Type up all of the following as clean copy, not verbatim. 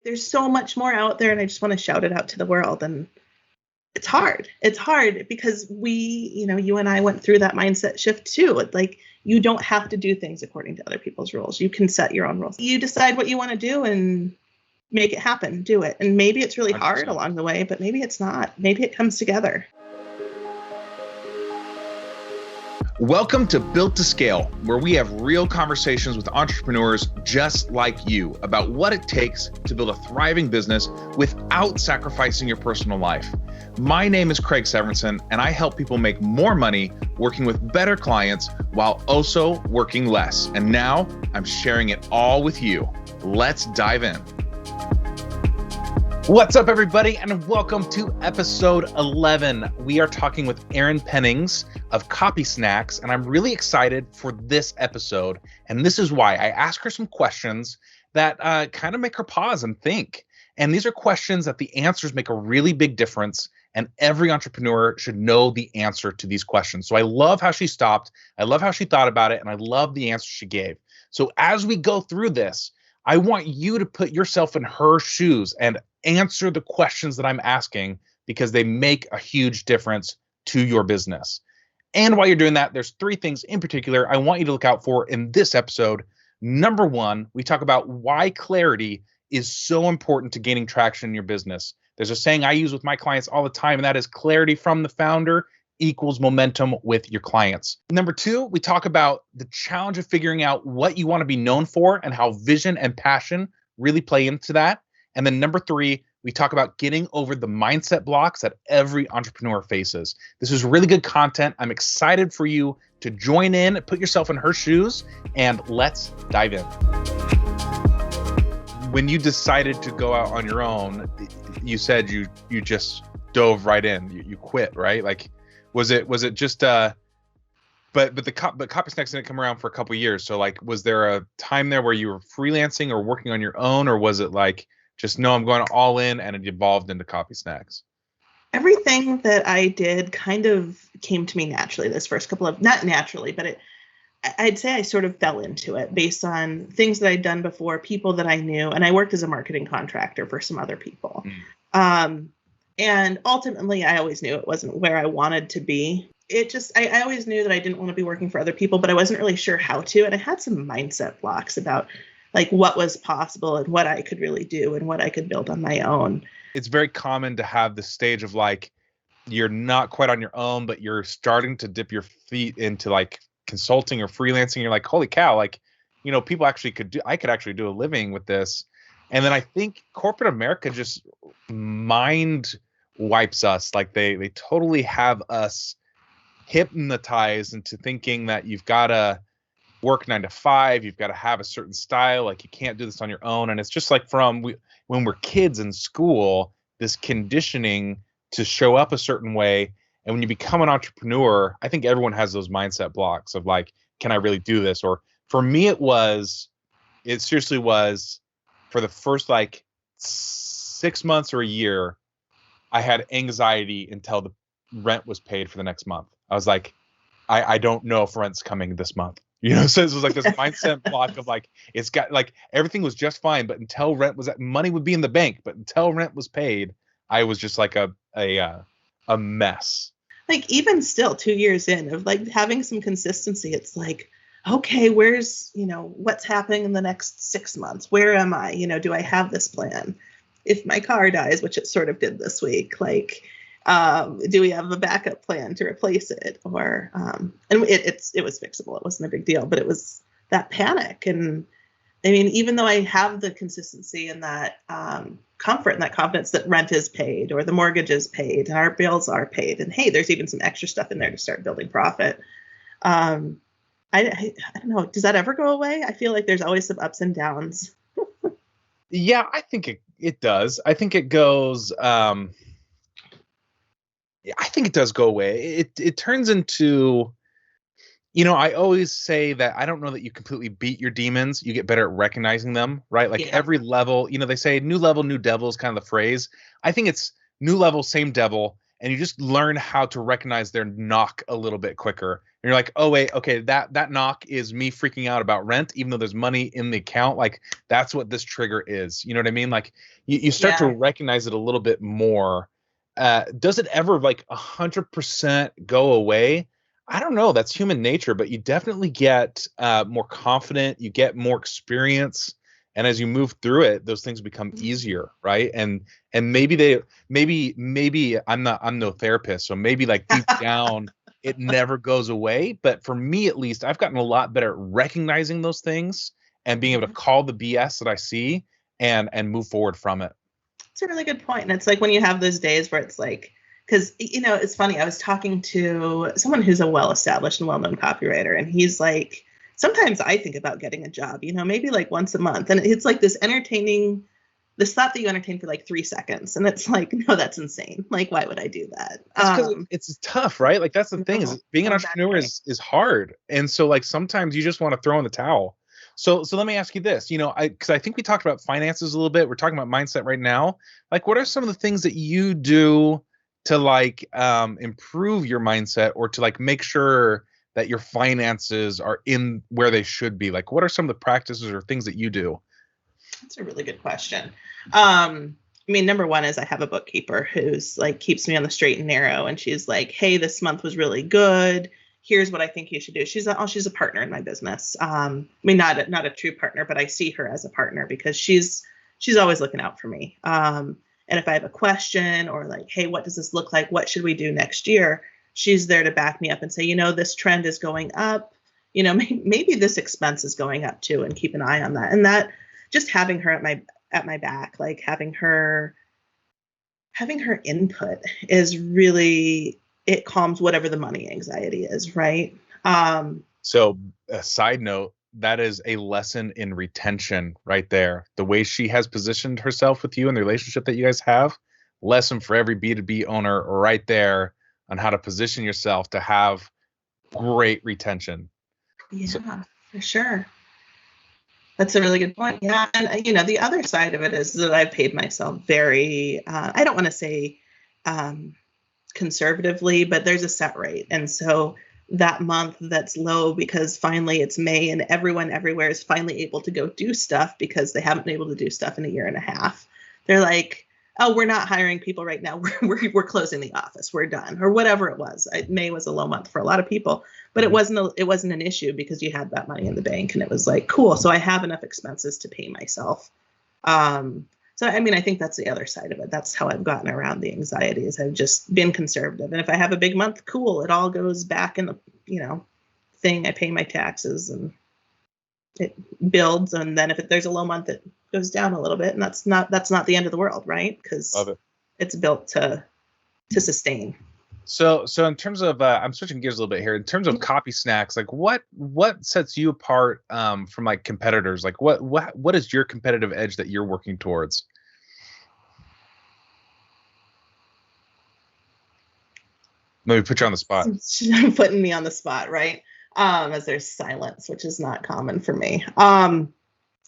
There's so much more out there, and I just want to shout it out to the world. And it's hard. It's hard because you and I went through that mindset shift too. Like, you don't have to do things according to other people's rules. You can set your own rules. You decide what you want to do and make it happen. Do it. And maybe it's really 100%. hard along the way, but maybe it's not. Maybe it comes together. Welcome to Built to Scale, where we have real conversations with entrepreneurs just like you about what it takes to build a thriving business without sacrificing your personal life. My name is Craig Severinsen, and I help people make more money working with better clients while also working less. And now I'm sharing it all with you. Let's dive in. What's up, everybody, and welcome to episode 11. We are talking with Erin Pennings of CopySnacks, and I'm really excited for this episode. And this is why I asked her some questions that kind of make her pause and think. And these are questions that the answers make a really big difference, and every entrepreneur should know the answer to these questions. So I love how she stopped. I love how she thought about it, and I love the answer she gave. So as we go through this, I want you to put yourself in her shoes and answer the questions that I'm asking, because they make a huge difference to your business. And while you're doing that, there's three things in particular I want you to look out for in this episode. Number one, we talk about why clarity is so important to gaining traction in your business. There's a saying I use with my clients all the time, and that is clarity from the founder equals momentum with your clients. Number two, we talk about the challenge of figuring out what you want to be known for and how vision and passion really play into that. And then number three, we talk about getting over the mindset blocks that every entrepreneur faces. This is really good content. I'm excited for you to join in, put yourself in her shoes, and let's dive in. When you decided to go out on your own, you said you just dove right in. You quit, right? Like, was it just but CopySnacks didn't come around for a couple of years. So like, was there a time there where you were freelancing or working on your own, or was it like just no, I'm going all in, and it evolved into CopySnacks? Everything that I did kind of came to me naturally this first couple of, not naturally, but I'd say I sort of fell into it based on things that I'd done before, people that I knew, and I worked as a marketing contractor for some other people. And ultimately, I always knew it wasn't where I wanted to be. I always knew that I didn't want to be working for other people, but I wasn't really sure how to. And I had some mindset blocks about like what was possible and what I could really do and what I could build on my own. It's very common to have the stage of like, you're not quite on your own, but you're starting to dip your feet into like consulting or freelancing. You're like, holy cow, like, people I could actually do a living with this. And then I think corporate America just mind wipes us. Like they totally have us hypnotized into thinking that you've got to work 9 to 5, you've got to have a certain style, like you can't do this on your own. And it's just like when we're kids in school, this conditioning to show up a certain way. And when you become an entrepreneur, I think everyone has those mindset blocks of like, can I really do this? Or for me, it seriously was for the first like 6 months or a year, I had anxiety until the rent was paid for the next month. I was like, I don't know if rent's coming this month. So it was like this mindset block of like, it's got like everything was just fine, but until money would be in the bank, but until rent was paid, I was just like a mess. Like even still 2 years in of like having some consistency, it's like, okay, where's, what's happening in the next 6 months? Where am I? Do I have this plan? If my car dies, which it sort of did this week, like, do we have a backup plan to replace it? Or, and it was fixable. It wasn't a big deal, but it was that panic. And I mean, even though I have the consistency and that, comfort and that confidence that rent is paid or the mortgage is paid and our bills are paid. And hey, there's even some extra stuff in there to start building profit. I don't know. Does that ever go away? I feel like there's always some ups and downs. Yeah, I think it does. I think it goes, I think it does go away. It turns into, I always say that I don't know that you completely beat your demons. You get better at recognizing them, right? Like every level, they say new level, new devil is kind of the phrase. I think it's new level, same devil. and you just learn how to recognize their knock a little bit quicker. And you're like, oh wait, okay, that knock is me freaking out about rent, even though there's money in the account. Like that's what this trigger is. You know what I mean? Like you start to recognize it a little bit more. Does it ever like 100% go away? I don't know. That's human nature, but you definitely get more confident. You get more experience, and as you move through it, those things become easier, right? And maybe I'm no therapist, so maybe like deep down it never goes away. But for me, at least, I've gotten a lot better at recognizing those things and being able to call the BS that I see and move forward from it. It's a really good point. And it's like when you have those days where it's like, because, you know, it's funny. I was talking to someone who's a well-established and well-known copywriter, and he's like, sometimes I think about getting a job, you know, maybe like once a month. And it's like this thought that you entertain for like 3 seconds. And it's like, no, that's insane. Like, why would I do that? It's tough, right? Like, that's the thing is being an entrepreneur is hard. And so like, sometimes you just want to throw in the towel. So let me ask you this, you know, because I think we talked about finances a little bit. We're talking about mindset right now. Like, what are some of the things that you do to like improve your mindset, or to like make sure that your finances are in where they should be? Like, what are some of the practices or things that you do? That's a really good question. I mean, number one is I have a bookkeeper who's like keeps me on the straight and narrow, and she's like, hey, this month was really good. Here's what I think you should do. She's a partner in my business. I mean, not a true partner, but I see her as a partner because she's always looking out for me. And if I have a question or like, hey, what does this look like? What should we do next year? She's there to back me up and say, you know, this trend is going up. You know, maybe this expense is going up too, and keep an eye on that. And that just having her at my back, like having her input is really, it calms whatever the money anxiety is, right? So a side note, that is a lesson in retention right there. The way she has positioned herself with you and the relationship that you guys have, lesson for every B2B owner right there on how to position yourself to have great retention. Yeah, for sure. That's a really good point. Yeah. And, you know, the other side of it is that I've paid myself very, I don't want to say conservatively, but there's a set rate. And so that month that's low because finally it's May and everyone everywhere is finally able to go do stuff because they haven't been able to do stuff in a year and a half. They're like, oh, we're not hiring people right now. We're closing the office. We're done, or whatever it was. May was a low month for a lot of people, but it wasn't an issue because you had that money in the bank, and it was like, cool. So I have enough expenses to pay myself. So, I mean, I think that's the other side of it. That's how I've gotten around the anxiety, is I've just been conservative. And if I have a big month, cool, it all goes back in the, you know, thing. I pay my taxes and it builds. And then if there's a low month, it goes down a little bit. And that's not the end of the world, right? Because it's built to sustain. So in terms of, I'm switching gears a little bit here. In terms of CopySnacks, like what sets you apart from like competitors? Like what is your competitive edge that you're working towards? Let me put you on the spot. Putting me on the spot, right? As there's silence, which is not common for me.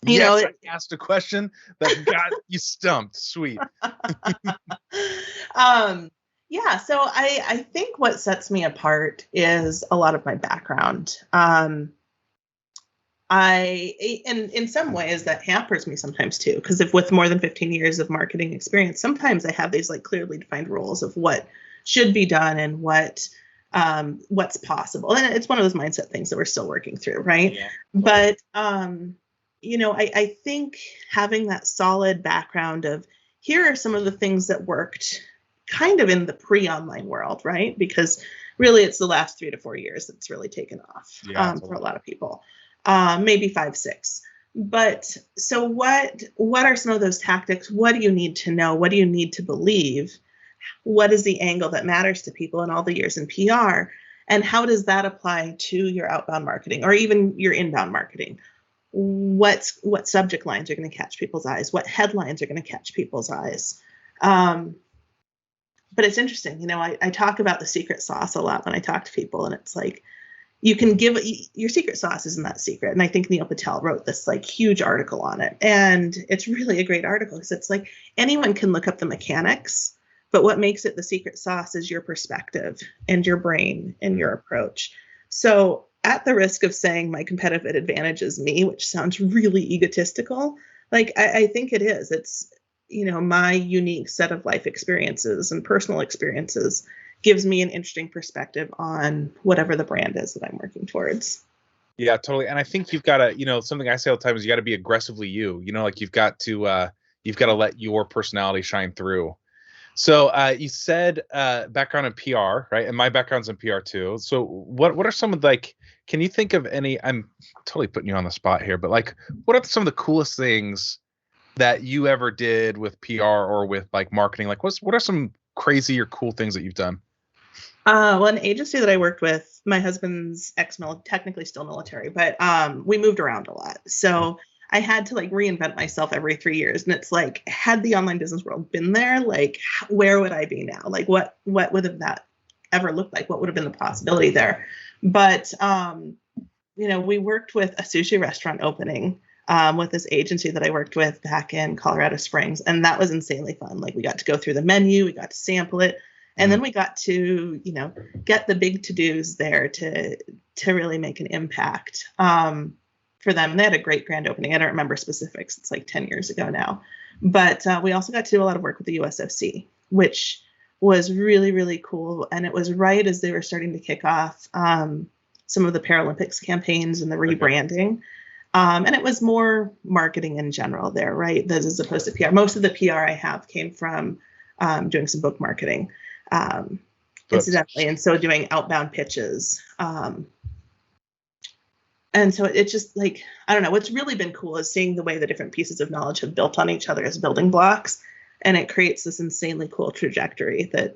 You know, I asked a question that got you stumped. Sweet. Yeah, so I think what sets me apart is a lot of my background. In some ways that hampers me sometimes too, because if with more than 15 years of marketing experience, sometimes I have these like clearly defined rules of what should be done and what's possible. And it's one of those mindset things that we're still working through, right? Yeah. But you know, I think having that solid background of here are some of the things that worked kind of in the pre-online world, right? Because really it's the last 3 to 4 years that's really taken off for a lot of people, maybe 5, 6. But so what are some of those tactics? What do you need to know? What do you need to believe? What is the angle that matters to people in all the years in PR? And how does that apply to your outbound marketing or even your inbound marketing? What subject lines are going to catch people's eyes? What headlines are going to catch people's eyes? But it's interesting, you know, I talk about the secret sauce a lot when I talk to people, and it's like, you can give your secret sauce isn't that secret. And I think Neil Patel wrote this like huge article on it. And it's really a great article because it's like anyone can look up the mechanics, But what makes it the secret sauce is your perspective and your brain and your approach. So at the risk of saying my competitive advantage is me, which sounds really egotistical, like I think it is. It's, my unique set of life experiences and personal experiences gives me an interesting perspective on whatever the brand is that I'm working towards. Yeah, totally. And I think you've got to, something I say all the time is you got to be aggressively you. Like you've got to let your personality shine through. So you said background in PR, right? And my background's in PR too. So what are some of can you think of any? I'm totally putting you on the spot here, but what are some of the coolest things that you ever did with PR or with marketing? What are some crazy or cool things that you've done? Well, an agency that I worked with, my husband's ex-military, technically still military, but we moved around a lot. So I had to reinvent myself every 3 years. And it's had the online business world been there, where would I be now? What would have that ever looked like? What would have been the possibility there? But, we worked with a sushi restaurant opening with this agency that I worked with back in Colorado Springs. And that was insanely fun. We got to go through the menu, we got to sample it. And then we got to, get the big to-dos there to really make an impact for them. And they had a great grand opening. I don't remember specifics. It's 10 years ago now. But we also got to do a lot of work with the USFC, which was really, really cool. And it was right as they were starting to kick off some of the Paralympics campaigns and the rebranding. And it was more marketing in general there, right? As opposed to PR. Most of the PR I have came from doing some book marketing. Incidentally, and so doing outbound pitches. And so it's just I don't know, what's really been cool is seeing the way the different pieces of knowledge have built on each other as building blocks. And it creates this insanely cool trajectory that,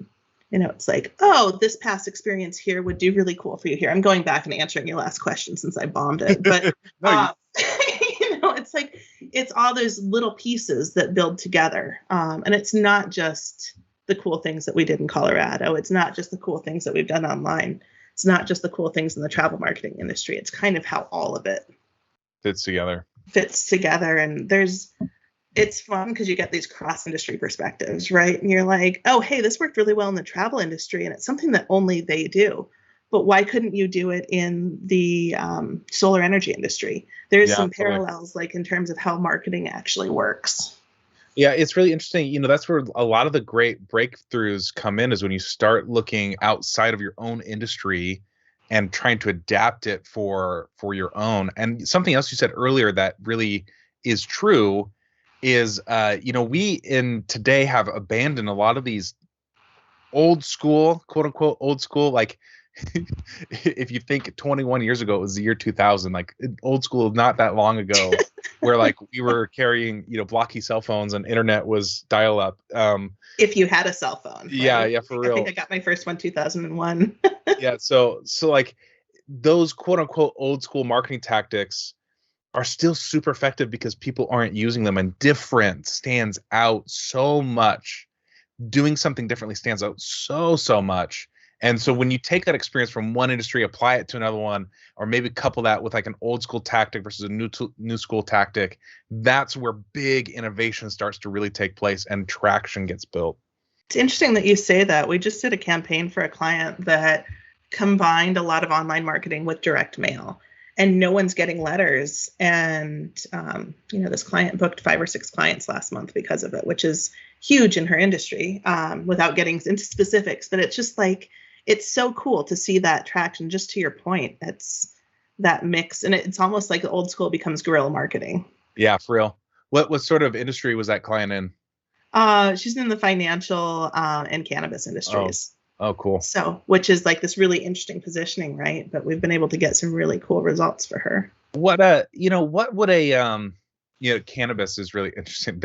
it's oh, this past experience here would do really cool for you here. I'm going back and answering your last question since I bombed it. But, it's it's all those little pieces that build together. And it's not just the cool things that we did in Colorado. It's not just the cool things that we've done online. It's not just the cool things in the travel marketing industry. It's kind of how all of it fits together. And it's fun because you get these cross industry perspectives, right? And you're oh, hey, this worked really well in the travel industry and it's something that only they do. But why couldn't you do it in the solar energy industry? There's some parallels in terms of how marketing actually works. Yeah, it's really interesting. That's where a lot of the great breakthroughs come in, is when you start looking outside of your own industry and trying to adapt it for your own. And something else you said earlier that really is true is, we in today have abandoned a lot of these old school, quote unquote, old school, if you think 21 years ago, it was the year 2000, old school, not that long ago, where we were carrying, blocky cell phones and internet was dial up. If you had a cell phone. Right? Yeah, for real. I think I got my first one 2001. Yeah. So those quote unquote old school marketing tactics are still super effective because people aren't using them, and different stands out so much. Doing something differently stands out so much. And so when you take that experience from one industry, apply it to another one, or maybe couple that with an old school tactic versus a new school tactic, that's where big innovation starts to really take place and traction gets built. It's interesting that you say that. We just did a campaign for a client that combined a lot of online marketing with direct mail, and no one's getting letters. And, this client booked 5 or 6 clients last month because of it, which is huge in her industry, without getting into specifics. But it's just it's so cool to see that traction. Just to your point, it's that mix, and it's almost like the old school becomes guerrilla marketing. Yeah, for real. What sort of industry was that client in? She's in the financial and cannabis industries. Oh, cool. So, which is this really interesting positioning, right? But we've been able to get some really cool results for her. What would cannabis is really interesting.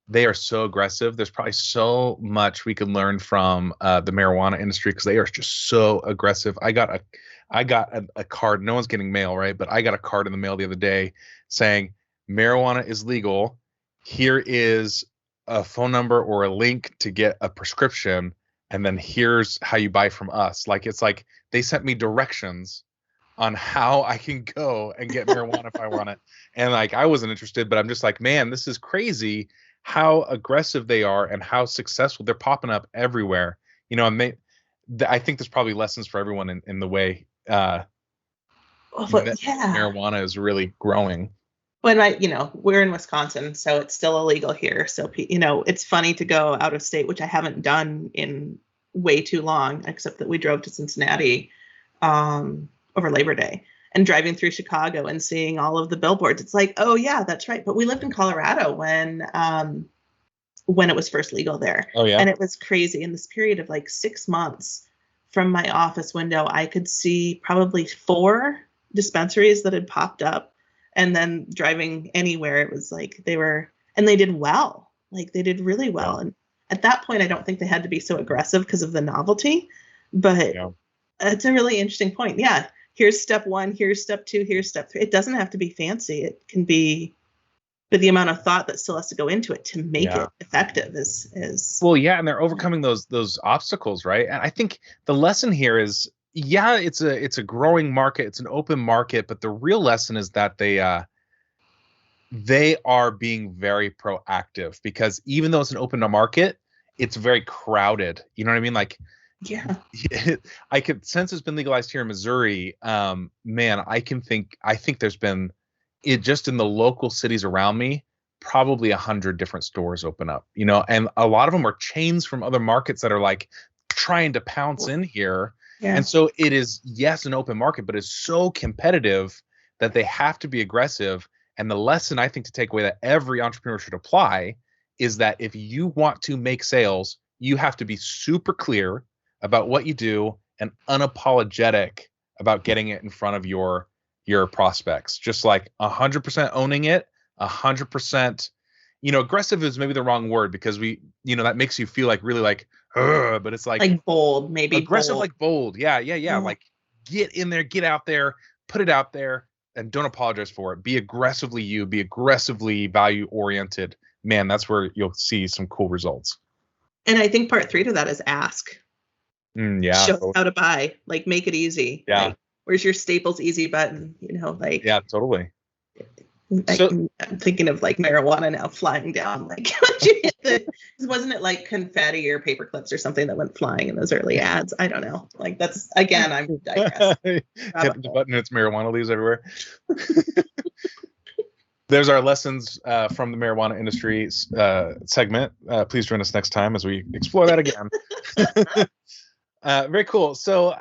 They are so aggressive. There's probably so much we can learn from the marijuana industry, because they are just so aggressive. I got a card. No one's getting mail, right? But I got a card in the mail the other day saying marijuana is legal. Here is a phone number or a link to get a prescription, and then here's how you buy from us. It's they sent me directions on how I can go and get marijuana if I want it. And I wasn't interested, but I'm just man, this is crazy how aggressive they are and how successful they're popping up everywhere. You know, and I think there's probably lessons for everyone in the way marijuana is really growing. When we're in Wisconsin, so it's still illegal here. So, it's funny to go out of state, which I haven't done in way too long, except that we drove to Cincinnati over Labor Day, and driving through Chicago and seeing all of the billboards. It's like, oh yeah, that's right. But we lived in Colorado when it was first legal there. Oh yeah. And it was crazy. In this period of like 6 months, from my office window, I could see probably 4 dispensaries that had popped up. And then driving anywhere, it was like they did well. Like they did really well. And at that point, I don't think they had to be so aggressive because of the novelty. But it's a really interesting point. Yeah. Here's step 1, here's step 2, here's step 3. It doesn't have to be fancy. It can be, but the amount of thought that still has to go into it to make it effective is well, yeah. And they're overcoming those obstacles, right? And I think the lesson here is, yeah, it's a growing market, it's an open market, but the real lesson is that they are being very proactive, because even though it's an open market, it's very crowded. You know what I mean? Like, yeah, I could, since it's been legalized here in Missouri, man, I think there's been, just in the local cities around me, probably 100 different stores open up, and a lot of them are chains from other markets that are like trying to pounce in here. Yeah. And so it is, yes, an open market, but it's so competitive that they have to be aggressive. And the lesson I think to take away that every entrepreneur should apply is that if you want to make sales, you have to be super clear about what you do and unapologetic about getting it in front of your prospects. Just like 100% owning it, 100%, aggressive is maybe the wrong word, because that makes you feel like really like, but it's like bold, maybe aggressive, bold. like bold. Yeah. Like get in there, get out there, put it out there, and don't apologize for it. Be aggressively you, be aggressively value oriented. Man, that's where you'll see some cool results. And I think part 3 to that is ask. Show how to buy, like make it easy. Yeah. Like, where's your Staples easy button? Like. Yeah, totally. I'm thinking of like marijuana now flying down. Like, wasn't it like confetti or paper clips or something that went flying in those early ads? I don't know. Like that's, again, I'm digressing. Hit the button, it's marijuana leaves everywhere. There's our lessons from the marijuana industry segment. Please join us next time as we explore that again. Very cool. So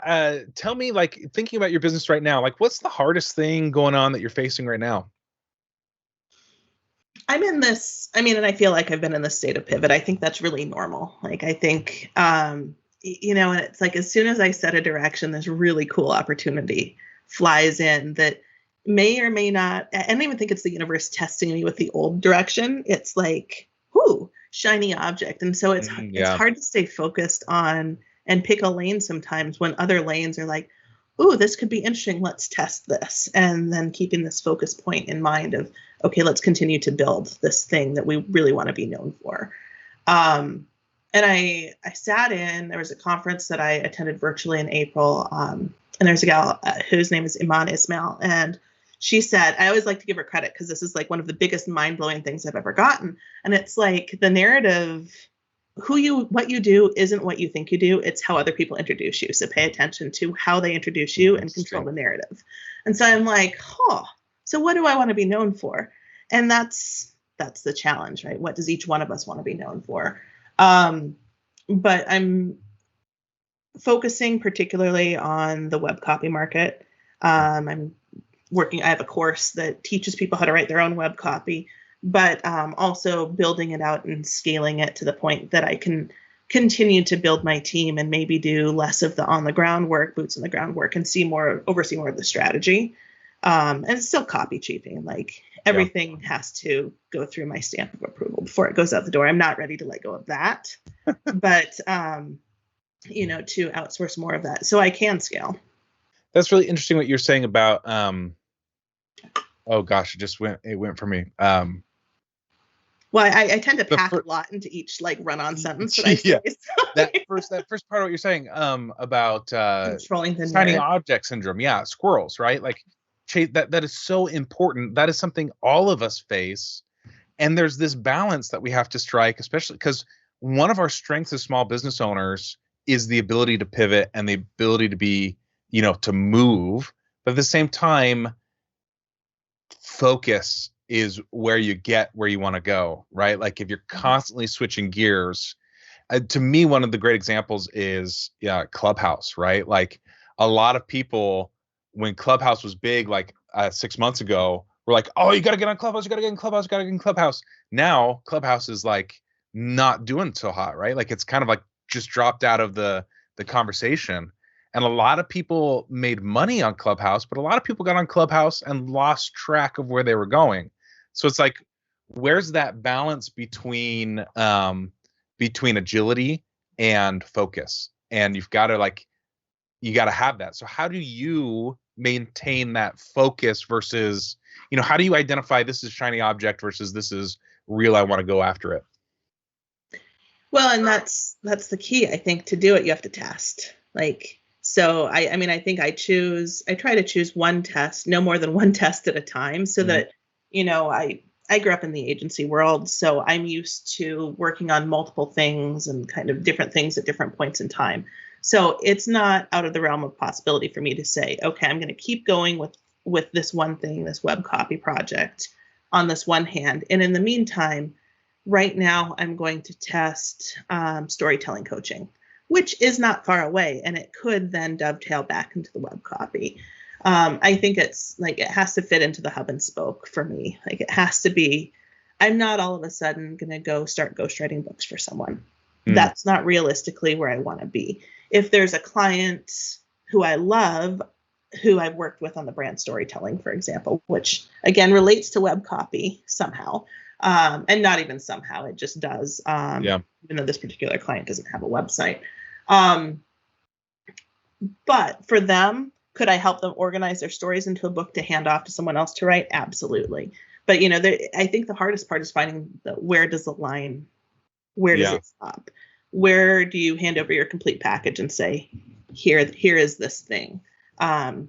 tell me, like, thinking about your business right now, like what's the hardest thing going on that you're facing right now? I'm in this, and I feel like I've been in this state of pivot. I think that's really normal. Like, I think, and it's like, as soon as I set a direction, this really cool opportunity flies in that may or may not, I don't even think it's the universe testing me with the old direction. It's like, whoo, shiny object. And so it's hard to stay focused on and pick a lane sometimes when other lanes are like, ooh, this could be interesting. Let's test this. And then keeping this focus point in mind of, okay, let's continue to build this thing that we really want to be known for. And I sat in, there was a conference that I attended virtually in April. And there's a gal whose name is Iman Ismail. And she said, I always like to give her credit because this is like one of the biggest mind-blowing things I've ever gotten. And it's like the narrative, what you do isn't what you think you do. It's how other people introduce you. So pay attention to how they introduce you and control the narrative. And so I'm like, so what do I want to be known for? And that's the challenge, right? What does each one of us want to be known for? But I'm focusing particularly on the web copy market. I have a course that teaches people how to write their own web copy, but also building it out and scaling it to the point that I can continue to build my team and maybe do less of the on the ground work, boots on the ground work, and oversee more of the strategy. And it's still copy chiefing. Like everything has to go through my stamp of approval before it goes out the door. I'm not ready to let go of that, but to outsource more of that so I can scale. That's really interesting what you're saying about. Oh gosh, it went for me. Well, I tend to pack a lot into each like run-on sentence that I say. So. that first part of what you're saying about controlling the shiny object syndrome. Yeah, squirrels, right? Like that is so important. That is something all of us face. And there's this balance that we have to strike, especially because one of our strengths as small business owners is the ability to pivot and the ability to be, to move. But at the same time, focus is where you get where you want to go, right? Like if you're constantly switching gears, to me, one of the great examples is Clubhouse, right? Like a lot of people, when Clubhouse was big, like 6 months ago, were like, oh, you got to get on Clubhouse, you got to get in Clubhouse, you got to get in Clubhouse. Now Clubhouse is like not doing so hot, right? Like it's kind of like just dropped out of the conversation. And a lot of people made money on Clubhouse, but a lot of people got on Clubhouse and lost track of where they were going. So it's like, where's that balance between agility and focus? And you got to have that. So how do you maintain that focus versus, how do you identify this is shiny object versus this is real, I want to go after it? Well, and that's the key. I think to do it, you have to test. So I think I try to choose one test, no more than one test at a time, so that, I grew up in the agency world, so I'm used to working on multiple things and kind of different things at different points in time. So it's not out of the realm of possibility for me to say, okay, I'm going to keep going with this one thing, this web copy project on this one hand. And in the meantime, right now, I'm going to test storytelling coaching, which is not far away, and it could then dovetail back into the web copy. I think it's like it has to fit into the hub and spoke for me. Like it has to be, I'm not all of a sudden going to go start ghostwriting books for someone. That's not realistically where I want to be. If there's a client who I love, who I've worked with on the brand storytelling, for example, which again relates to web copy somehow, and not even somehow, it just does. Even though this particular client doesn't have a website. But for them, could I help them organize their stories into a book to hand off to someone else to write? Absolutely. But, I think the hardest part is finding where does the line, where does it stop? Where do you hand over your complete package and say, here is this thing.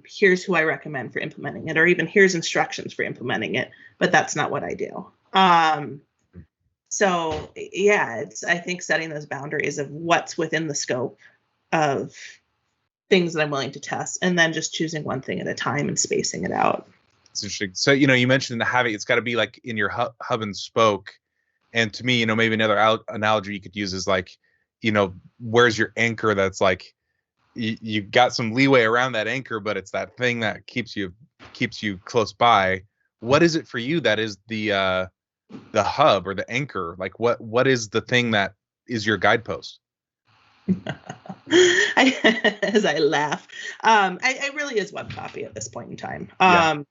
Here's who I recommend for implementing it, or even here's instructions for implementing it, but that's not what I do. So yeah, it's, I think, setting those boundaries of what's within the scope of things that I'm willing to test, and then just choosing one thing at a time and spacing it out. It's interesting. So, you mentioned the having, it's got to be like in your hub and spoke. And to me, maybe another analogy you could use is like, where's your anchor? That's like, you got some leeway around that anchor, but it's that thing that keeps you close by. What is it for you that is the hub or the anchor? Like what is the thing that is your guidepost? As I laugh, I really is web copy at this point in time.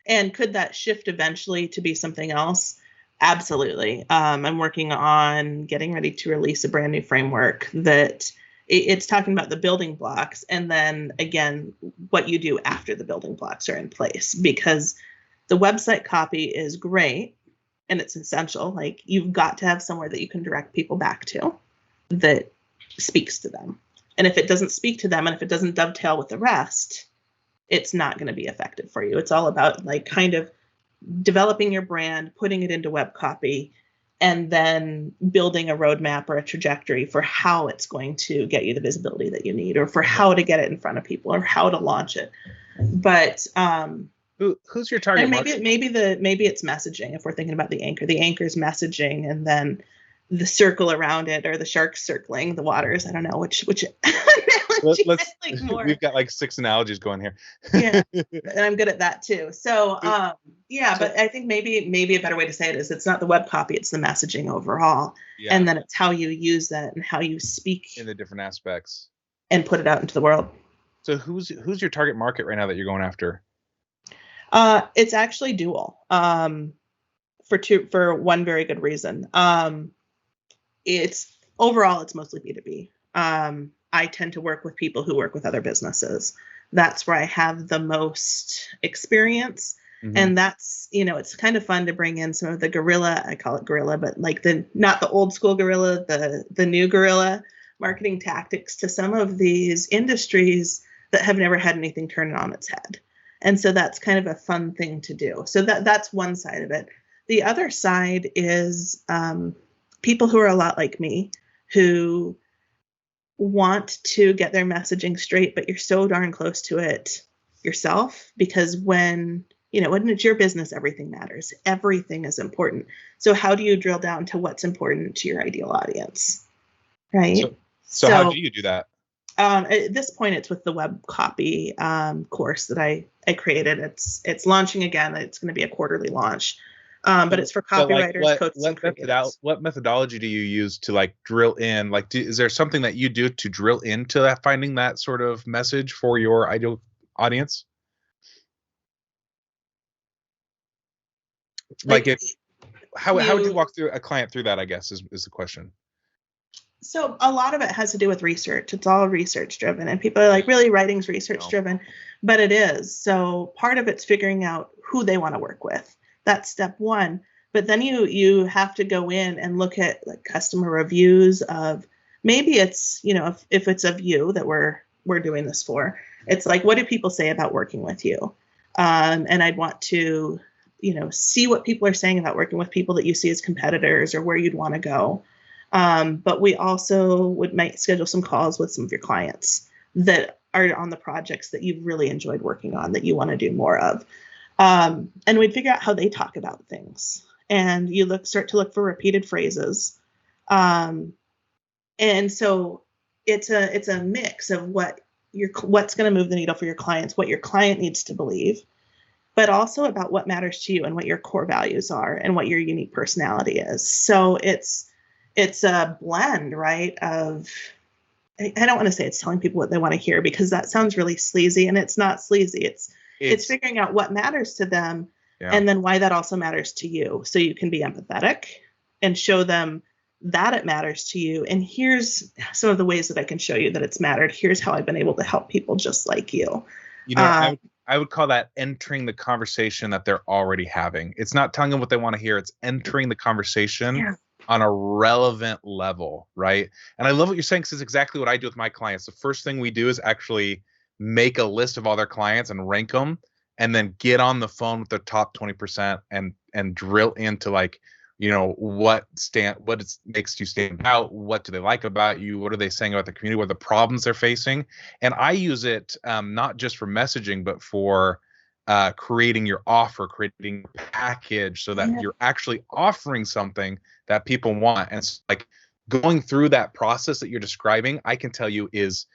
And could that shift eventually to be something else? Absolutely. I'm working on getting ready to release a brand new framework that it's talking about the building blocks, and then again, what you do after the building blocks are in place, because the website copy is great and it's essential. Like you've got to have somewhere that you can direct people back to that speaks to them. And if it doesn't speak to them, and if it doesn't dovetail with the rest, it's not going to be effective for you. It's all about like kind of developing your brand, putting it into web copy, and then building a roadmap or a trajectory for how it's going to get you the visibility that you need, or for how to get it in front of people, or how to launch it. But who's your target market? Maybe it's messaging. If we're thinking about the anchor's messaging, and then the circle around it, or the sharks circling the waters. I don't know which let's like more. We've got like 6 analogies going here. Yeah, and I'm good at that too. So but I think maybe a better way to say it is it's not the web copy, it's the messaging overall. Yeah. And then it's how you use that and how you speak in the different aspects and put it out into the world. So who's your target market right now that you're going after? It's actually dual. For one very good reason. It's mostly B2B. I tend to work with people who work with other businesses. That's where I have the most experience. Mm-hmm. And that's, it's kind of fun to bring in some of the guerrilla, I call it guerrilla, but like not the old school guerrilla, the new guerrilla marketing tactics to some of these industries that have never had anything turn on its head. And so that's kind of a fun thing to do. So that's one side of it. The other side is people who are a lot like me, who want to get their messaging straight, but you're so darn close to it yourself, because when it's your business, everything matters. Everything is important. So how do you drill down to what's important to your ideal audience? Right. So how do you do that? At this point, it's with the web copy course that I created. It's launching again. It's going to be a quarterly launch. But it's for copywriters, coaches, and creatives. What methodology do you use to like drill in? Like, is there something that you do to drill into that, finding that sort of message for your ideal audience? How would you walk through a client through that, I guess, is the question. So a lot of it has to do with research. It's all research driven, and people are like, really, writing's research driven, but it is. So part of it's figuring out who they want to work with. That's step one. But then you have to go in and look at like customer reviews of, maybe it's, if it's of you that we're doing this for, it's like, what do people say about working with you? And I'd want to, see what people are saying about working with people that you see as competitors or where you'd want to go. But we also might schedule some calls with some of your clients that are on the projects that you've really enjoyed working on, that you want to do more of. And we'd figure out how they talk about things, and you start to look for repeated phrases. And so it's a mix of what's going to move the needle for your clients, what your client needs to believe, but also about what matters to you and what your core values are and what your unique personality is. So it's a blend, right, of, I don't want to say it's telling people what they want to hear, because that sounds really sleazy, and it's not sleazy. It's figuring out what matters to them, and then why that also matters to you, so you can be empathetic and show them that it matters to you. And here's some of the ways that I can show you that it's mattered. Here's how I've been able to help people just like you. I would call that entering the conversation that they're already having. It's not telling them what they want to hear. It's entering the conversation on a relevant level, right? And I love what you're saying, because it's exactly what I do with my clients. The first thing we do is actually make a list of all their clients and rank them, and then get on the phone with the top 20% and drill into like, what makes you stand out, what do they like about you, what are they saying about the community, what are the problems they're facing. And I use it not just for messaging, but for creating your offer, creating your package, so that you're actually offering something that people want. And it's like going through that process that you're describing, I can tell you it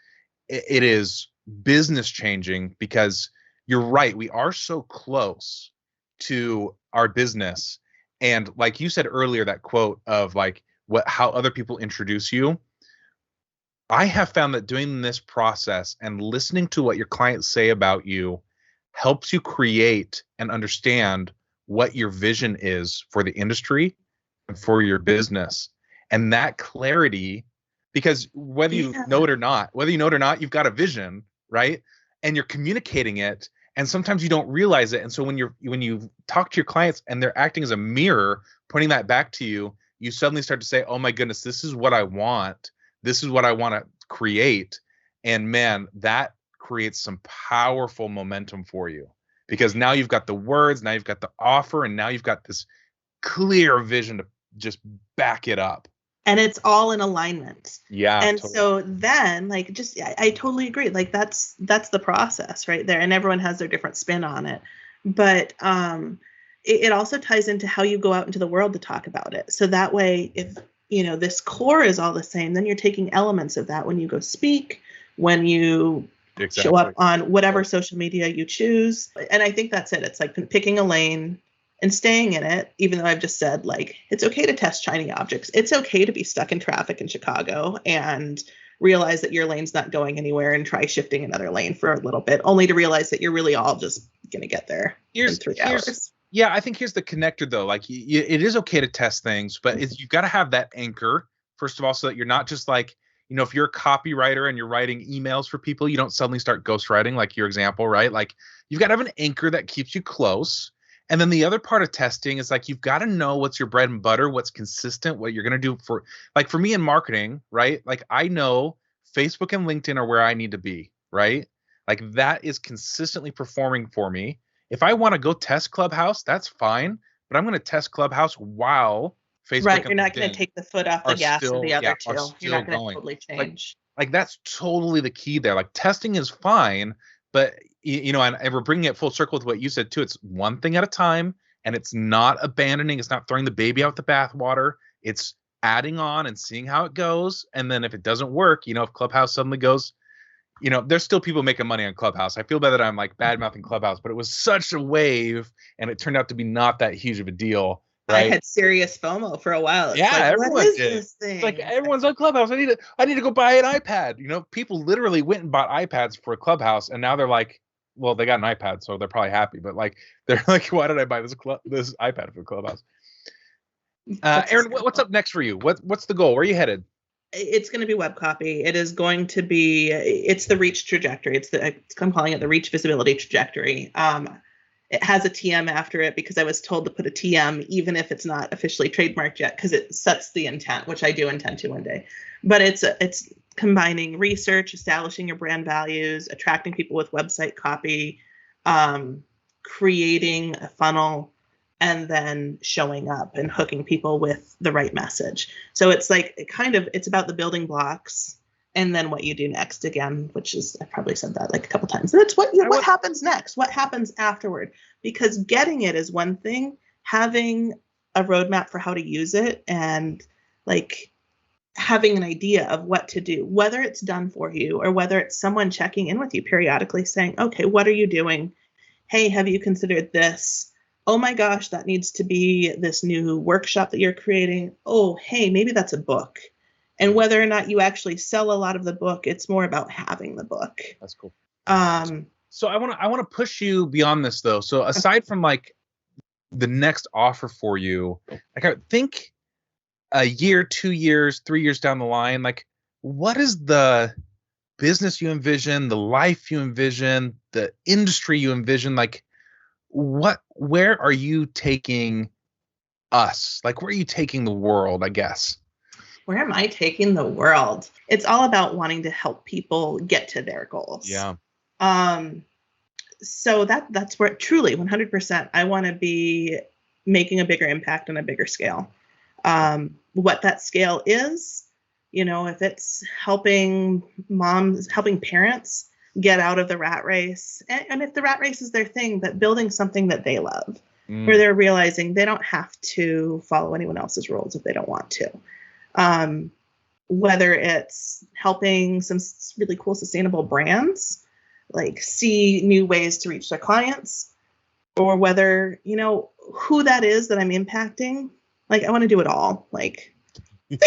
is business changing, because you're right, we are so close to our business. And like you said earlier, that quote of like how other people introduce you, I have found that doing this process and listening to what your clients say about you helps you create and understand what your vision is for the industry and for your business. And that clarity, because whether you know it or not, you've got a vision, right? And you're communicating it. And sometimes you don't realize it. And so when you talk to your clients and they're acting as a mirror, pointing that back to you, you suddenly start to say, oh my goodness, this is what I want. This is what I want to create. And man, that creates some powerful momentum for you, because now you've got the words, now you've got the offer, and now you've got this clear vision to just back it up. And it's all in alignment. Yeah. And totally. So then I totally agree. Like that's the process right there. And everyone has their different spin on it. But it also ties into how you go out into the world to talk about it. So that way, if this core is all the same, then you're taking elements of that when you go speak, when you show up on whatever social media you choose. And I think that's it. It's like picking a lane and staying in it, even though I've just said, like, it's okay to test shiny objects. It's okay to be stuck in traffic in Chicago and realize that your lane's not going anywhere and try shifting another lane for a little bit, only to realize that you're really all just going to get there in 3 hours. Yeah, I think here's the connector, though. Like, it is okay to test things, but you've got to have that anchor, first of all, so that you're not just like, if you're a copywriter and you're writing emails for people, you don't suddenly start ghostwriting, like your example, right? Like, you've got to have an anchor that keeps you close. And then the other part of testing is like, you've got to know what's your bread and butter, what's consistent, what you're going to do for me in marketing, right? Like, I know Facebook and LinkedIn are where I need to be, right? Like, that is consistently performing for me. If I want to go test Clubhouse, that's fine, but I'm going to test Clubhouse while Facebook Right. and You're not going LinkedIn to take the foot off the are gas of still, the yeah, other are two. You're still not going to going. totally Like, change. like that's totally the key there. Like testing is fine, but you know, and we're bringing it full circle with what you said too. It's one thing at a time, and it's not abandoning. It's not throwing the baby out the bathwater. It's adding on and seeing how it goes. And then if it doesn't work, you know, if Clubhouse suddenly goes, you know, there's still people making money on Clubhouse. I feel bad that I'm like bad mouthing Clubhouse, but it was such a wave, and it turned out to be not that huge of a deal, I right? had serious FOMO for a while. It's Yeah, like, what everyone is did. this It's like thing? everyone's on Clubhouse. I need to go buy an iPad. You know, people literally went and bought iPads for Clubhouse, and now they're like, well, they got an iPad, so they're probably happy. But like, they're like, why did I buy this iPad for Clubhouse? That's Erin, what's hysterical. up next for you? What's the goal? Where are you headed? It's going to be web copy. It is going to be, it's the reach trajectory. I'm calling it the reach visibility trajectory. It has a TM after it because I was told to put a TM, even if it's not officially trademarked yet, because it sets the intent, which I do intend to one day. But it's combining research, establishing your brand values, attracting people with website copy, creating a funnel, and then showing up and hooking people with the right message. So it's like it's about the building blocks and then what you do next again, which is, I probably said that like a couple times. And it's what happens next, what happens afterward, because getting it is one thing, having a roadmap for how to use it and like having an idea of what to do, whether it's done for you or whether it's someone checking in with you periodically saying, okay, what are you doing? Hey, have you considered this? Oh my gosh, that needs to be this new workshop that you're creating. Oh, hey, maybe that's a book. And whether or not you actually sell a lot of the book, it's more about having the book. That's cool. Um, So I want to push you beyond this though. So aside from like the next offer for you, like I think a year, 2 years, 3 years down the line, like what is the business you envision, the life you envision, the industry you envision? Like where are you taking us? Like where are you taking the world, I guess? Where am I taking the world? It's all about wanting to help people get to their goals. Yeah. So that's where truly 100% I want to be making a bigger impact on a bigger scale. What that scale is, you know, if it's helping parents get out of the rat race, and if the rat race is their thing, but building something that they love, where they're realizing they don't have to follow anyone else's rules if they don't want to. Whether it's helping some really cool sustainable brands, like see new ways to reach their clients, or whether, you know, who that is that I'm impacting. Like, I want to do it all. Like, is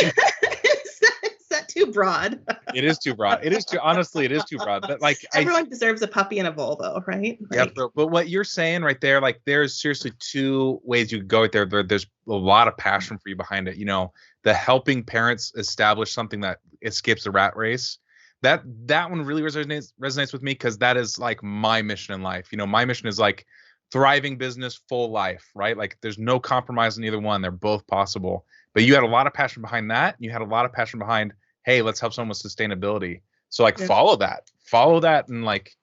that too broad? It is too broad. It is too, honestly, it is too broad. But like everyone deserves a puppy and a Volvo, right? Like, yeah, but what you're saying right there, like there's seriously two ways you could go right there. There's a lot of passion for you behind it. You know, the helping parents establish something that escapes the rat race. That one really resonates with me because that is like my mission in life. You know, my mission is like thriving business, full life, right? Like there's no compromise in either one. They're both possible. But you had a lot of passion behind that. You had a lot of passion behind, hey, let's help someone with sustainability. So like follow that and like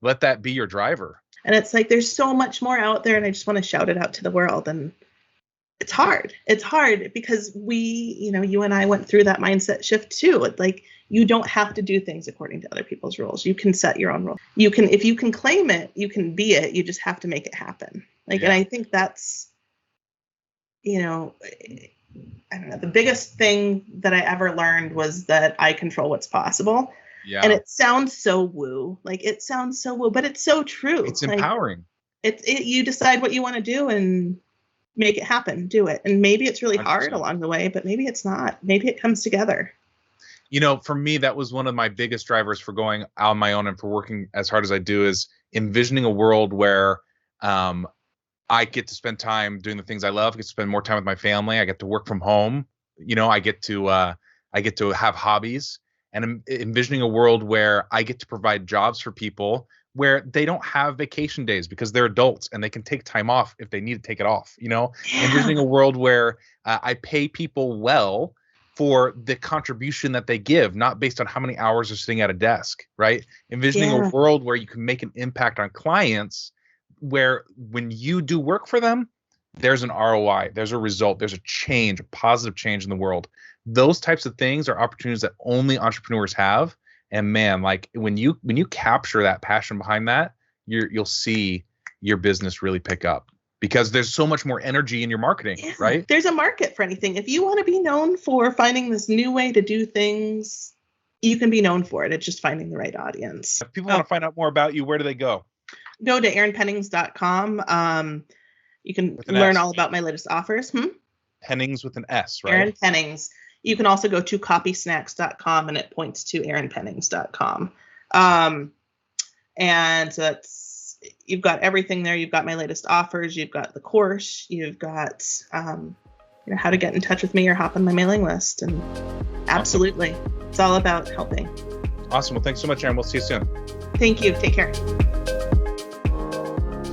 let that be your driver. And it's like there's so much more out there, and I just want to shout it out to the world. And it's hard. It's hard because you and I went through that mindset shift too. It's like you don't have to do things according to other people's rules. You can set your own rules. If you can claim it, you can be it. You just have to make it happen. And I think that's, I don't know. The biggest thing that I ever learned was that I control what's possible. Yeah. And it sounds so woo. Like it sounds so woo, but it's so true. It's empowering. You decide what you want to do and make it happen. Do it. And maybe it's really 100%. Hard along the way, but maybe it's not. Maybe it comes together. You know, for me, that was one of my biggest drivers for going out on my own and for working as hard as I do is envisioning a world where I get to spend time doing the things I love. I get to spend more time with my family. I get to work from home. You know, I get to have hobbies, and envisioning a world where I get to provide jobs for people where they don't have vacation days because they're adults and they can take time off if they need to take it off. You know, envisioning a world where I pay people well for the contribution that they give, not based on how many hours they're sitting at a desk, right? Envisioning a world where you can make an impact on clients, where when you do work for them, there's an ROI, there's a result, there's a change, a positive change in the world. Those types of things are opportunities that only entrepreneurs have. And man, like when you capture that passion behind that, you'll see your business really pick up, because there's so much more energy in your marketing, right? There's a market for anything. If you want to be known for finding this new way to do things, you can be known for it. It's just finding the right audience. If people want to find out more about you, where do they go? Go to erinpennings.com. You can learn all about my latest offers. Pennings with an S, right? Erin Pennings. You can also go to copysnacks.com, and it points to erinpennings.com. And that's, you've got everything there. You've got my latest offers. You've got the course. You've got how to get in touch with me or hop on my mailing list. And absolutely, It's all about helping. Awesome. Well, thanks so much, Erin. We'll see you soon. Thank you. Take care.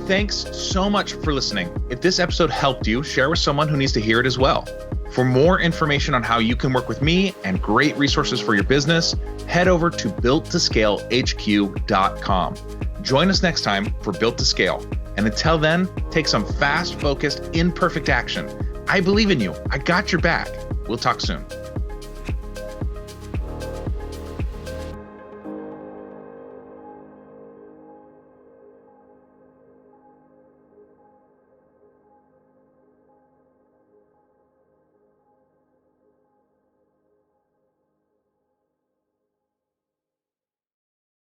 Thanks so much for listening. If this episode helped you, share with someone who needs to hear it as well. For more information on how you can work with me and great resources for your business, head over to builttoscalehq.com. Join us next time for Built to Scale. And until then, take some fast, focused, imperfect action. I believe in you. I got your back. We'll talk soon.